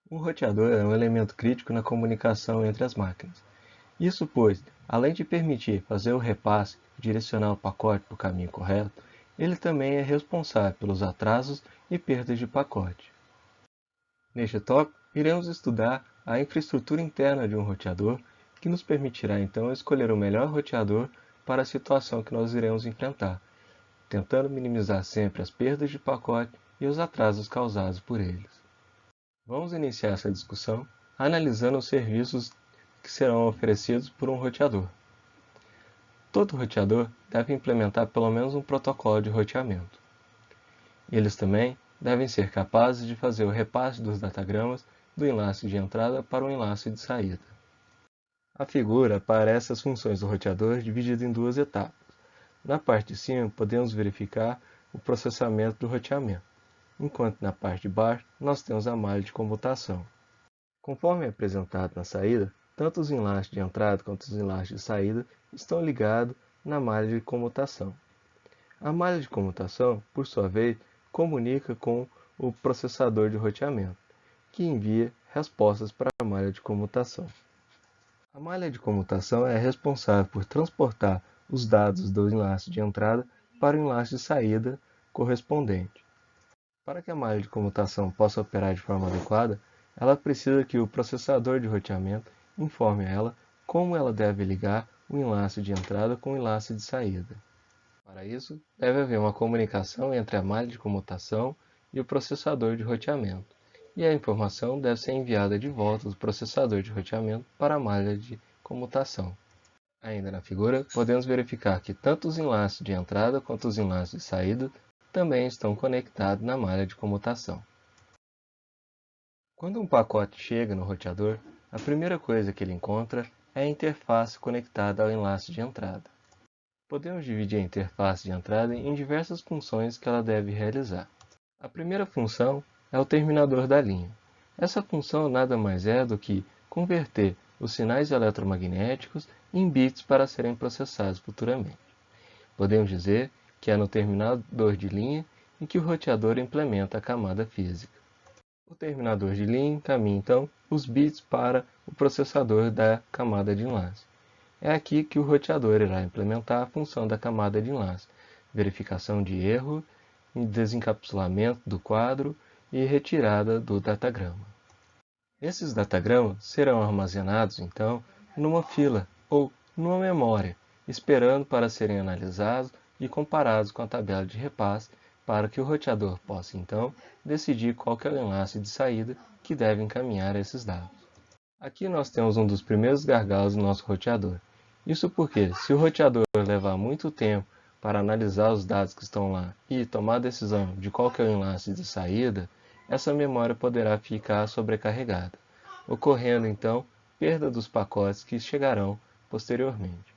O roteador é um elemento crítico na comunicação entre as máquinas. Isso pois, além de permitir fazer o repasse e direcionar o pacote para o caminho correto, ele também é responsável pelos atrasos e perdas de pacote. Neste tópico, iremos estudar a infraestrutura interna de um roteador, que nos permitirá então escolher o melhor roteador para a situação que nós iremos enfrentar, tentando minimizar sempre as perdas de pacote e os atrasos causados por eles. Vamos iniciar essa discussão analisando os serviços que serão oferecidos por um roteador. Todo roteador deve implementar pelo menos um protocolo de roteamento. Eles também devem ser capazes de fazer o repasse dos datagramas do enlace de entrada para o enlace de saída. A figura aparece as funções do roteador divididas em duas etapas. Na parte de cima, podemos verificar o processamento do roteamento, enquanto na parte de baixo nós temos a malha de comutação. Conforme é apresentado na saída, tanto os enlaces de entrada quanto os enlaces de saída estão ligados na malha de comutação. A malha de comutação, por sua vez, comunica com o processador de roteamento, que envia respostas para a malha de comutação. A malha de comutação é responsável por transportar os dados do enlace de entrada para o enlace de saída correspondente. Para que a malha de comutação possa operar de forma adequada, ela precisa que o processador de roteamento informe a ela como ela deve ligar o enlace de entrada com o enlace de saída. Para isso, deve haver uma comunicação entre a malha de comutação e o processador de roteamento, e a informação deve ser enviada de volta do processador de roteamento para a malha de comutação. Ainda na figura, podemos verificar que tanto os enlaces de entrada quanto os enlaces de saída também estão conectados na malha de comutação. Quando um pacote chega no roteador, a primeira coisa que ele encontra é a interface conectada ao enlace de entrada. Podemos dividir a interface de entrada em diversas funções que ela deve realizar. A primeira função é o terminador da linha. Essa função nada mais é do que converter os sinais eletromagnéticos em bits para serem processados futuramente. Podemos dizer que é no terminador de linha em que o roteador implementa a camada física. O terminador de linha encaminha então os bits para o processador da camada de enlace. É aqui que o roteador irá implementar a função da camada de enlace, verificação de erro, desencapsulamento do quadro e retirada do datagrama. Esses datagramas serão armazenados, então, numa fila ou numa memória, esperando para serem analisados e comparados com a tabela de repasse, para que o roteador possa, então, decidir qual é o enlace de saída que deve encaminhar esses dados. Aqui nós temos um dos primeiros gargalos do nosso roteador. Isso porque, se o roteador levar muito tempo para analisar os dados que estão lá e tomar a decisão de qual é o enlace de saída, essa memória poderá ficar sobrecarregada, ocorrendo então perda dos pacotes que chegarão posteriormente.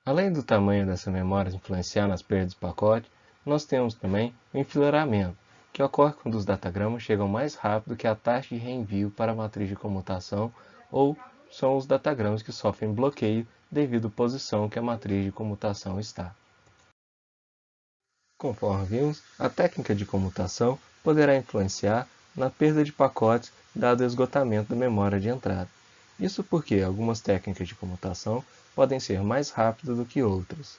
Além do tamanho dessa memória influenciar nas perdas de pacote, nós temos também o enfileiramento, que ocorre quando os datagramas chegam mais rápido que a taxa de reenvio para a matriz de comutação, ou são os datagramas que sofrem bloqueio devido à posição que a matriz de comutação está. Conforme vimos, a técnica de comutação poderá influenciar na perda de pacotes dado o esgotamento da memória de entrada. Isso porque algumas técnicas de comutação podem ser mais rápidas do que outras.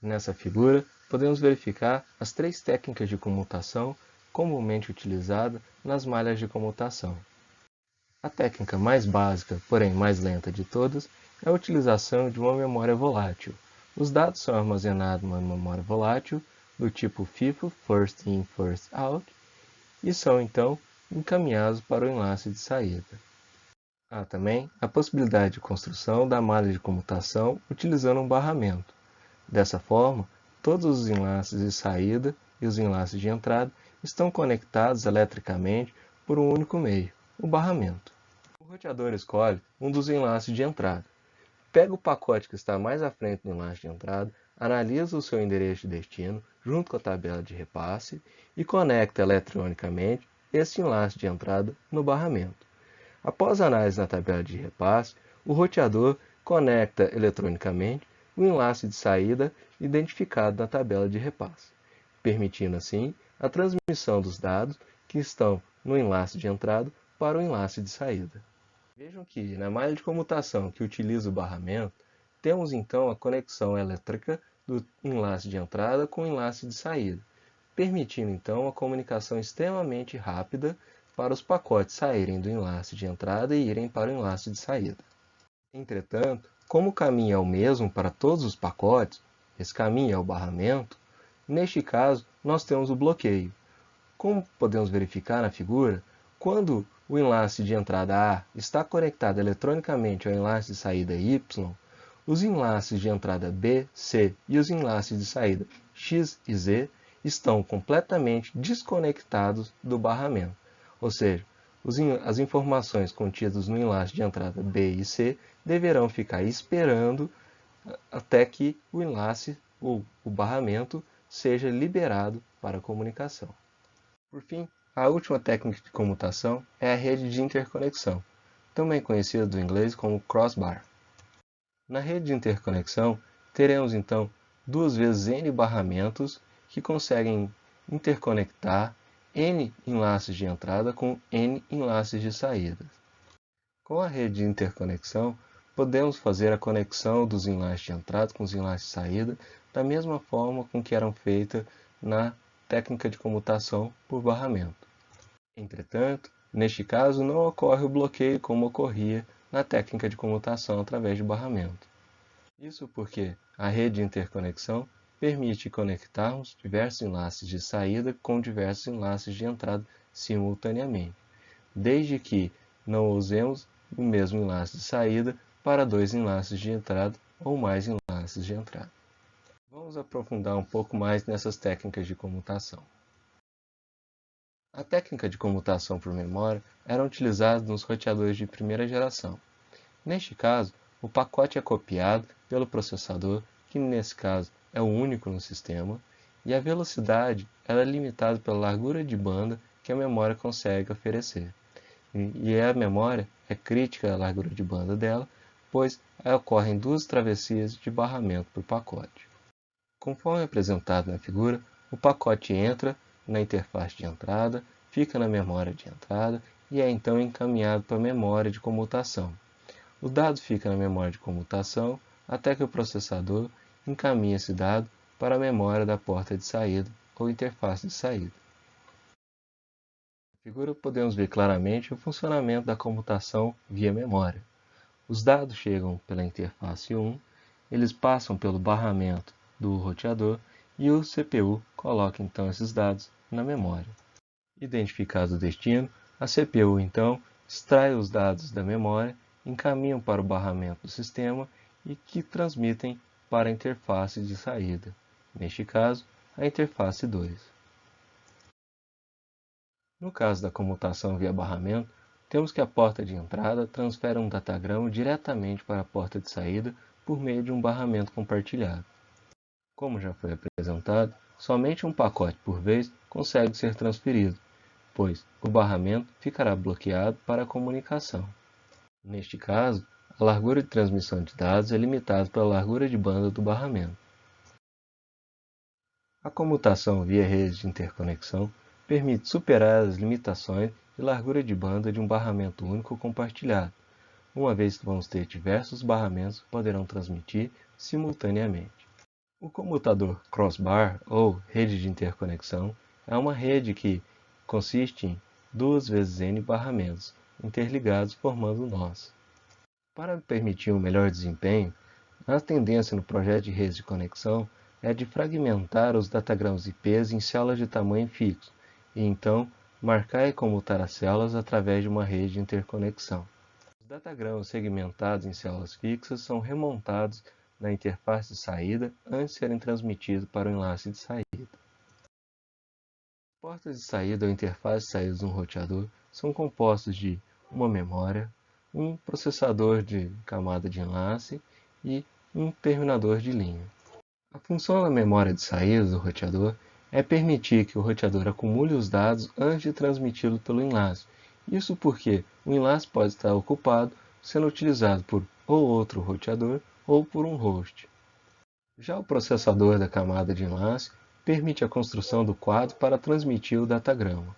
Nessa figura, podemos verificar as três técnicas de comutação comumente utilizadas nas malhas de comutação. A técnica mais básica, porém mais lenta de todas, é a utilização de uma memória volátil. Os dados são armazenados numa memória volátil do tipo FIFO, First In, First Out, e são então encaminhados para o enlace de saída. Há também a possibilidade de construção da malha de comutação utilizando um barramento. Dessa forma, todos os enlaces de saída e os enlaces de entrada estão conectados eletricamente por um único meio, o barramento. O roteador escolhe um dos enlaces de entrada. Pega o pacote que está mais à frente do enlace de entrada, analisa o seu endereço de destino junto com a tabela de repasse e conecta eletronicamente esse enlace de entrada no barramento. Após a análise na tabela de repasse, o roteador conecta eletronicamente o enlace de saída identificado na tabela de repasse, permitindo assim a transmissão dos dados que estão no enlace de entrada para o enlace de saída. Vejam que, na malha de comutação que utiliza o barramento, temos então a conexão elétrica do enlace de entrada com o enlace de saída, permitindo então a comunicação extremamente rápida para os pacotes saírem do enlace de entrada e irem para o enlace de saída. Entretanto, como o caminho é o mesmo para todos os pacotes, esse caminho é o barramento, neste caso nós temos o bloqueio. Como podemos verificar na figura, quando o enlace de entrada A está conectado eletronicamente ao enlace de saída Y, os enlaces de entrada B, C e os enlaces de saída X e Z estão completamente desconectados do barramento. Ou seja, as informações contidas no enlace de entrada B e C deverão ficar esperando até que o enlace ou o barramento seja liberado para a comunicação. Por fim, a última técnica de comutação é a rede de interconexão, também conhecida do inglês como crossbar. Na rede de interconexão, teremos então 2 vezes n barramentos que conseguem interconectar n enlaces de entrada com n enlaces de saída. Com a rede de interconexão, podemos fazer a conexão dos enlaces de entrada com os enlaces de saída da mesma forma com que eram feitas na técnica de comutação por barramento. Entretanto, neste caso não ocorre o bloqueio como ocorria na técnica de comutação através de barramento. Isso porque a rede de interconexão permite conectarmos diversos enlaces de saída com diversos enlaces de entrada simultaneamente, desde que não usemos o mesmo enlace de saída para 2 enlaces de entrada ou mais enlaces de entrada. Vamos aprofundar um pouco mais nessas técnicas de comutação. A técnica de comutação por memória era utilizada nos roteadores de primeira geração. Neste caso, o pacote é copiado pelo processador, que nesse caso é o único no sistema, e a velocidade é limitada pela largura de banda que a memória consegue oferecer. E a memória é crítica à largura de banda dela, pois ocorrem 2 travessias de barramento por pacote. Conforme apresentado na figura, o pacote entra na interface de entrada, fica na memória de entrada e é então encaminhado para a memória de comutação. O dado fica na memória de comutação até que o processador encaminhe esse dado para a memória da porta de saída ou interface de saída. Na figura podemos ver claramente o funcionamento da comutação via memória. Os dados chegam pela interface 1, eles passam pelo barramento do roteador e o CPU coloca então esses dados na memória. Identificado o destino, a CPU então extrai os dados da memória, encaminham para o barramento do sistema e que transmitem para a interface de saída, neste caso, a interface 2. No caso da comutação via barramento, temos que a porta de entrada transfere um datagrama diretamente para a porta de saída por meio de um barramento compartilhado. Como já foi apresentado, somente um pacote por vez consegue ser transferido, pois o barramento ficará bloqueado para a comunicação. Neste caso, a largura de transmissão de dados é limitada pela largura de banda do barramento. A comutação via rede de interconexão permite superar as limitações de largura de banda de um barramento único compartilhado, uma vez que vamos ter diversos barramentos que poderão transmitir simultaneamente. O comutador crossbar, ou rede de interconexão, é uma rede que consiste em 2 vezes n barramentos, interligados formando nós. Para permitir um melhor desempenho, a tendência no projeto de redes de conexão é de fragmentar os datagramas IPs em células de tamanho fixo, e então marcar e comutar as células através de uma rede de interconexão. Os datagramas segmentados em células fixas são remontados na interface de saída antes de serem transmitidos para o enlace de saída. Portas de saída ou interface de saída de um roteador são compostos de uma memória, um processador de camada de enlace e um terminador de linha. A função da memória de saída do roteador é permitir que o roteador acumule os dados antes de transmiti-los pelo enlace. Isso porque o enlace pode estar ocupado sendo utilizado por ou outro roteador ou por um host. Já o processador da camada de enlace permite a construção do quadro para transmitir o datagrama.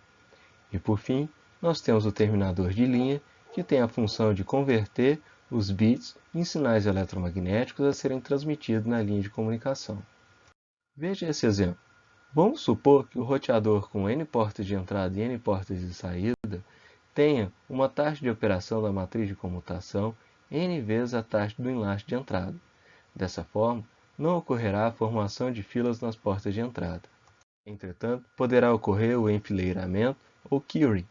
E por fim, nós temos o terminador de linha, que tem a função de converter os bits em sinais eletromagnéticos a serem transmitidos na linha de comunicação. Veja esse exemplo. Vamos supor que o roteador com N portas de entrada e N portas de saída tenha uma taxa de operação da matriz de comutação N vezes a taxa do enlace de entrada. Dessa forma, não ocorrerá a formação de filas nas portas de entrada. Entretanto, poderá ocorrer o enfileiramento ou queuing,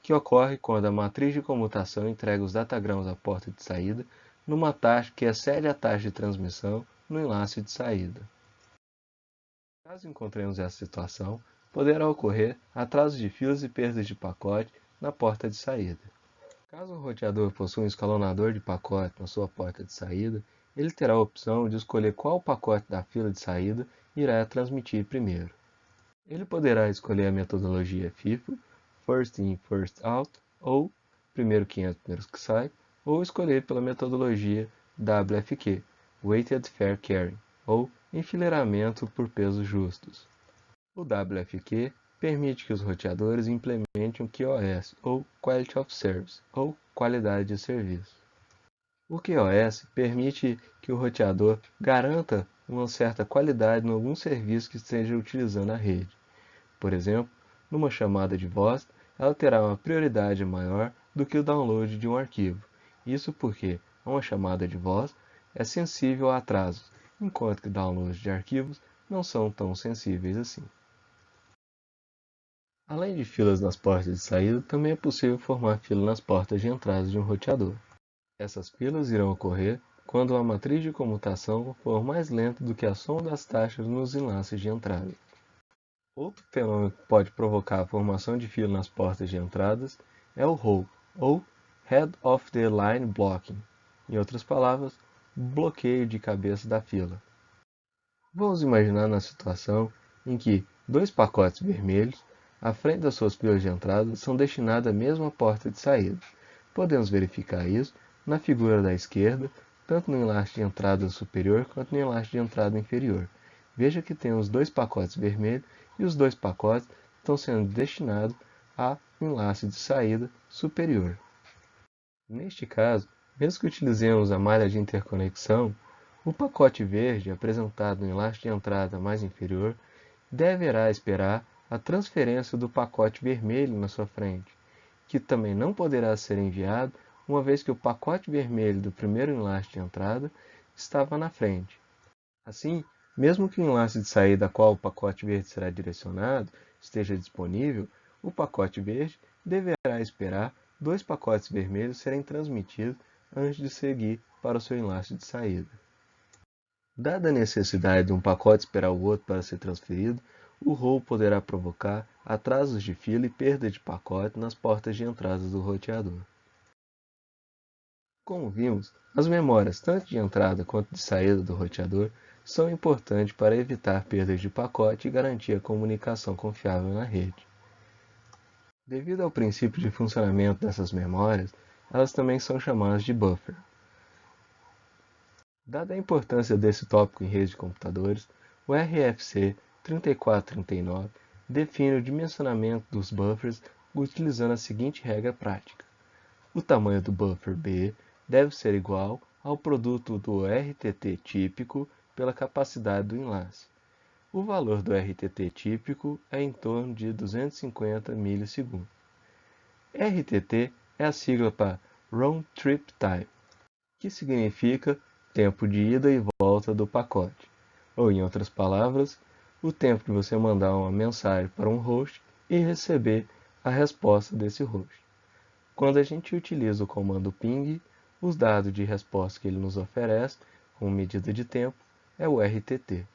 que ocorre quando a matriz de comutação entrega os datagramas à porta de saída numa taxa que excede a taxa de transmissão no enlace de saída. Caso encontremos essa situação, poderá ocorrer atraso de filas e perdas de pacote na porta de saída. Caso o roteador possua um escalonador de pacote na sua porta de saída, ele terá a opção de escolher qual pacote da fila de saída irá transmitir primeiro. Ele poderá escolher a metodologia FIFO, First In, First Out, ou primeiro que entra, primeiro que sai, ou escolher pela metodologia WFQ, Weighted Fair Carrying, ou enfileiramento por pesos justos. O WFQ permite que os roteadores implementem o QoS, ou Quality of Service, ou qualidade de serviço. O QoS permite que o roteador garanta uma certa qualidade em algum serviço que esteja utilizando a rede. Por exemplo, numa chamada de voz, ela terá uma prioridade maior do que o download de um arquivo. Isso porque uma chamada de voz é sensível a atrasos, enquanto que downloads de arquivos não são tão sensíveis assim. Além de filas nas portas de saída, também é possível formar fila nas portas de entrada de um roteador. Essas filas irão ocorrer quando a matriz de comutação for mais lenta do que a soma das taxas nos enlaces de entrada. Outro fenômeno que pode provocar a formação de fila nas portas de entradas é o HOL, ou Head of the Line Blocking, em outras palavras, bloqueio de cabeça da fila. Vamos imaginar na situação em que dois pacotes vermelhos, à frente das suas filas de entrada, são destinados à mesma porta de saída. Podemos verificar isso na figura da esquerda, tanto no enlace de entrada superior quanto no enlace de entrada inferior. Veja que temos dois pacotes vermelhos e os dois pacotes estão sendo destinados ao enlace de saída superior. Neste caso, mesmo que utilizemos a malha de interconexão, o pacote verde, apresentado no enlace de entrada mais inferior, deverá esperar a transferência do pacote vermelho na sua frente, que também não poderá ser enviado, uma vez que o pacote vermelho do primeiro enlace de entrada estava na frente. Assim, mesmo que o enlace de saída a qual o pacote verde será direcionado esteja disponível, o pacote verde deverá esperar dois pacotes vermelhos serem transmitidos antes de seguir para o seu enlace de saída. Dada a necessidade de um pacote esperar o outro para ser transferido, o ROL poderá provocar atrasos de fila e perda de pacote nas portas de entrada do roteador. Como vimos, as memórias tanto de entrada quanto de saída do roteador são importantes para evitar perdas de pacote e garantir a comunicação confiável na rede. Devido ao princípio de funcionamento dessas memórias, elas também são chamadas de buffer. Dada a importância desse tópico em redes de computadores, o RFC 3439 define o dimensionamento dos buffers utilizando a seguinte regra prática. O tamanho do buffer B deve ser igual ao produto do RTT típico pela capacidade do enlace. O valor do RTT típico é em torno de 250 milissegundos. RTT é a sigla para Round Trip Time, que significa tempo de ida e volta do pacote, ou em outras palavras, o tempo de você mandar uma mensagem para um host e receber a resposta desse host. Quando a gente utiliza o comando ping, os dados de resposta que ele nos oferece, com medida de tempo, é o RTT.